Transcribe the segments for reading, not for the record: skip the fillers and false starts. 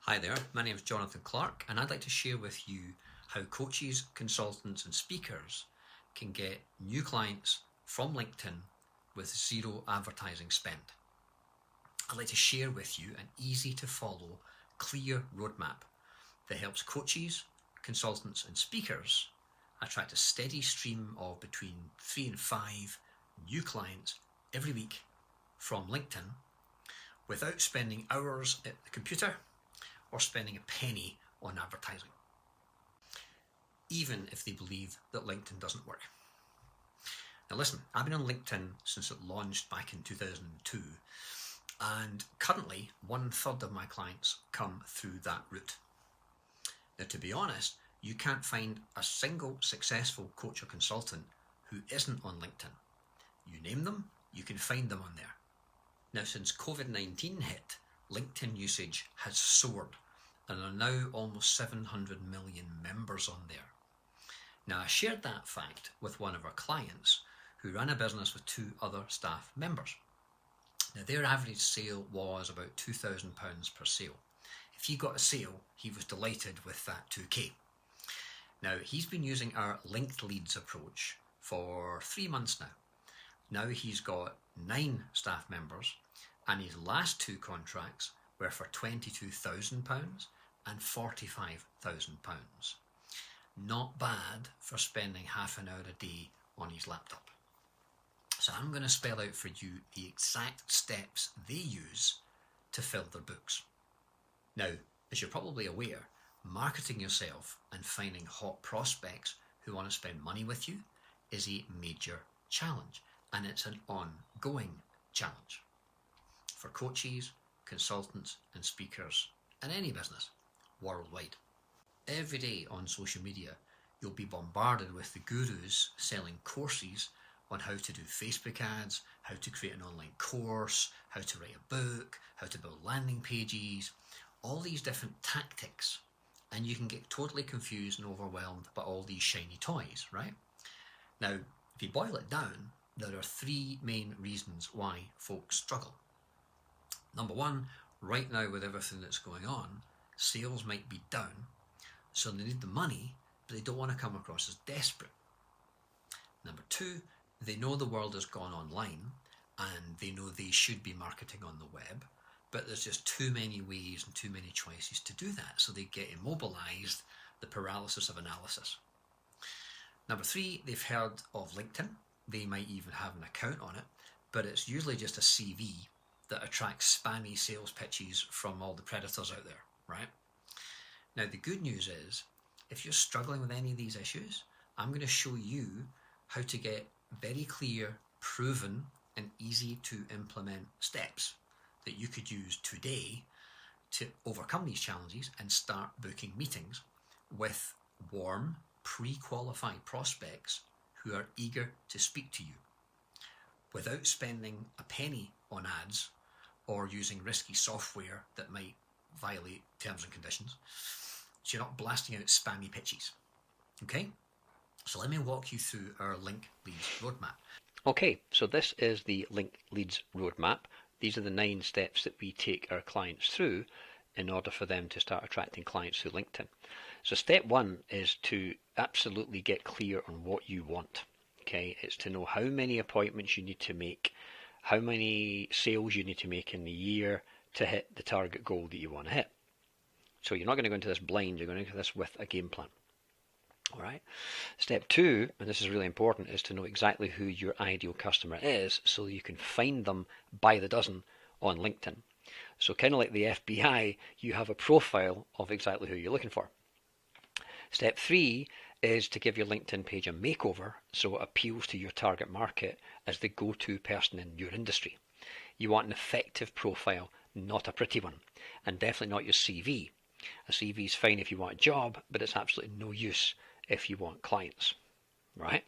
Hi there, my name is Jonathan Clark, and I'd like to share with you how coaches, consultants, and speakers can get new clients from LinkedIn with zero advertising spend. I'd like to share with you an easy to follow, clear roadmap that helps coaches, consultants, and speakers attract a steady stream of between 3 and 5 new clients every week from LinkedIn without spending hours at the computer or spending a penny on advertising, even if they believe that LinkedIn doesn't work. Now listen, I've been on LinkedIn since it launched back in 2002, and currently 1/3 of my clients come through that route. Now to be honest, you can't find a single successful coach or consultant who isn't on LinkedIn. You name them, you can find them on there. Now since COVID-19 hit, LinkedIn usage has soared and are now almost 700 million members on there. Now I shared that fact with one of our clients who ran a business with 2 other staff members. Now their average sale was about £2,000 per sale. If he got a sale, he was delighted with that 2k. Now he's been using our linked leads approach for 3 months now. Now he's got 9 staff members, and his last 2 contracts were for £22,000 and £45,000. Not bad for spending half an hour a day on his laptop. So I'm going to spell out for you the exact steps they use to fill their books. Now, as you're probably aware, marketing yourself and finding hot prospects who want to spend money with you is a major challenge, and it's an ongoing challenge for coaches, consultants, and speakers in any business worldwide. Every day on social media, you'll be bombarded with the gurus selling courses on how to do Facebook ads, how to create an online course, how to write a book, how to build landing pages, all these different tactics, and you can get totally confused and overwhelmed by all these shiny toys, right? Now, if you boil it down, there are 3 main reasons why folks struggle. Number 1, right now with everything that's going on, sales might be down, so they need the money, but they don't want to come across as desperate. Number 2, they know the world has gone online and they know they should be marketing on the web, but there's just too many ways and too many choices to do that, so they get immobilized, the paralysis of analysis. Number 3, they've heard of LinkedIn. They might even have an account on it, but it's usually just a CV that attracts spammy sales pitches from all the predators out there, right? Now the good news is, if you're struggling with any of these issues, I'm going to show you how to get very clear, proven, and easy to implement steps that you could use today to overcome these challenges and start booking meetings with warm, pre-qualified prospects who are eager to speak to you without spending a penny on ads or using risky software that might violate terms and conditions. So you're not blasting out spammy pitches. Okay? So let me walk you through our Link Leads roadmap. Okay, so this is the Link Leads roadmap. These are the 9 steps that we take our clients through in order for them to start attracting clients through LinkedIn. So step 1 is to absolutely get clear on what you want. Okay, it's to know how many appointments you need to make, how many sales you need to make in the year to hit the target goal that you want to hit. So you're not going to go into this blind, you're going into this with a game plan. Alright. Step 2, and this is really important, is to know exactly who your ideal customer is so you can find them by the dozen on LinkedIn. So kind of like the FBI, you have a profile of exactly who you're looking for. Step 3 is to give your LinkedIn page a makeover so it appeals to your target market as the go-to person in your industry. You want an effective profile, not a pretty one, and definitely not your CV. A CV is fine if you want a job, but it's absolutely no use if you want clients, right?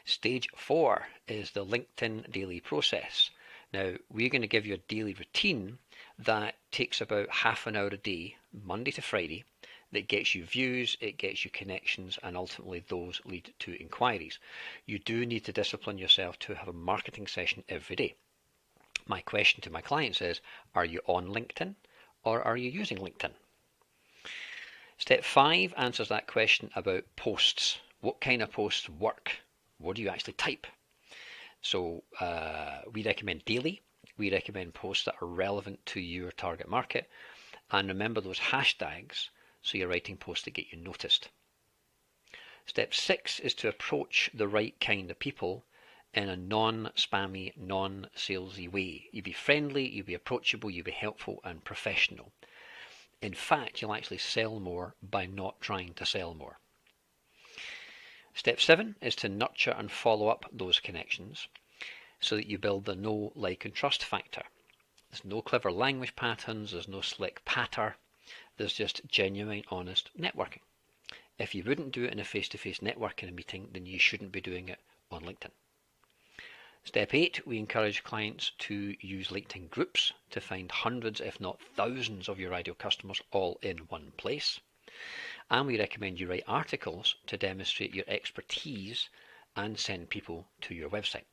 Stage 4 is the LinkedIn daily process. Now, we're going to give you a daily routine that takes about half an hour a day, Monday to Friday, that gets you views, it gets you connections, and ultimately those lead to inquiries. You do need to discipline yourself to have a marketing session every day. My question to my clients is, are you on LinkedIn or are you using LinkedIn? Step 5 answers that question about posts. What kind of posts work? What do you actually type? So we recommend daily. We recommend posts that are relevant to your target market. And remember those hashtags, so you're writing posts that get you noticed. Step 6 is to approach the right kind of people in a non-spammy, non-salesy way. You be friendly, you be approachable, you be helpful and professional. In fact, you'll actually sell more by not trying to sell more. Step 7 is to nurture and follow up those connections so that you build the know, like and trust factor. There's no clever language patterns, there's no slick patter, there's just genuine, honest networking. If you wouldn't do it in a face-to-face networking meeting, then you shouldn't be doing it on LinkedIn. Step 8, we encourage clients to use LinkedIn groups to find hundreds, if not thousands, of your ideal customers all in one place. And we recommend you write articles to demonstrate your expertise and send people to your website.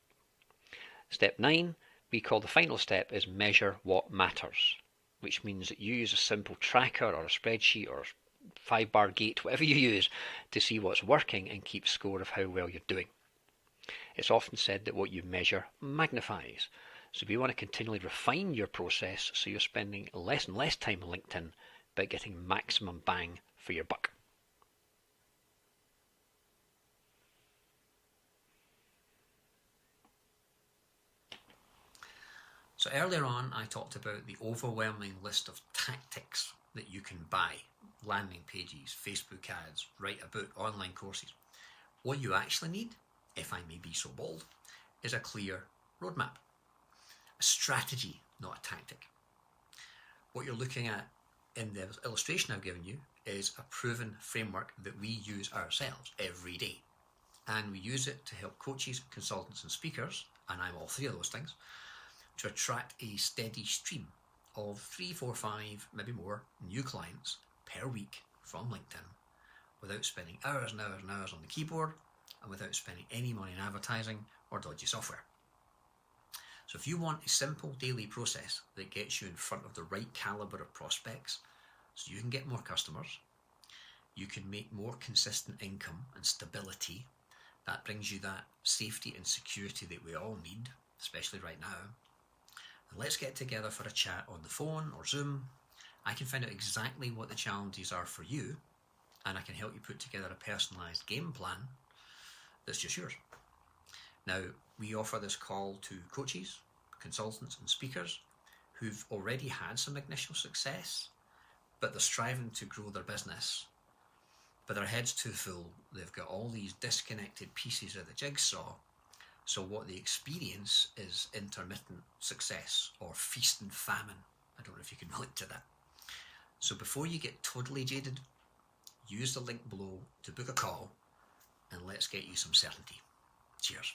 Step 9, we call the final step, is measure what matters, which means that you use a simple tracker or a spreadsheet or 5-bar gate, whatever you use, to see what's working and keep score of how well you're doing. It's often said that what you measure magnifies. So we want to continually refine your process so you're spending less and less time on LinkedIn, but getting maximum bang for your buck. So earlier on, I talked about the overwhelming list of tactics that you can buy: landing pages, Facebook ads, write a book, online courses. What you actually need, if I may be so bold, is a clear roadmap, a strategy, not a tactic. What you're looking at in the illustration I've given you is a proven framework that we use ourselves every day. And we use it to help coaches, consultants and speakers, and I'm all three of those things, to attract a steady stream of 3, 4, 5, maybe more new clients per week from LinkedIn without spending hours and hours and hours on the keyboard and without spending any money in advertising or dodgy software. So if you want a simple daily process that gets you in front of the right caliber of prospects so you can get more customers, you can make more consistent income and stability, that brings you that safety and security that we all need, especially right now, and let's get together for a chat on the phone or Zoom. I can find out exactly what the challenges are for you, and I can help you put together a personalised game plan that's just yours. Now, we offer this call to coaches, consultants and speakers who've already had some initial success, but they're striving to grow their business, but their head's too full. They've got all these disconnected pieces of the jigsaw. So what they experience is intermittent success or feast and famine. I don't know if you can relate to that. So before you get totally jaded, use the link below to book a call and let's get you some certainty. Cheers.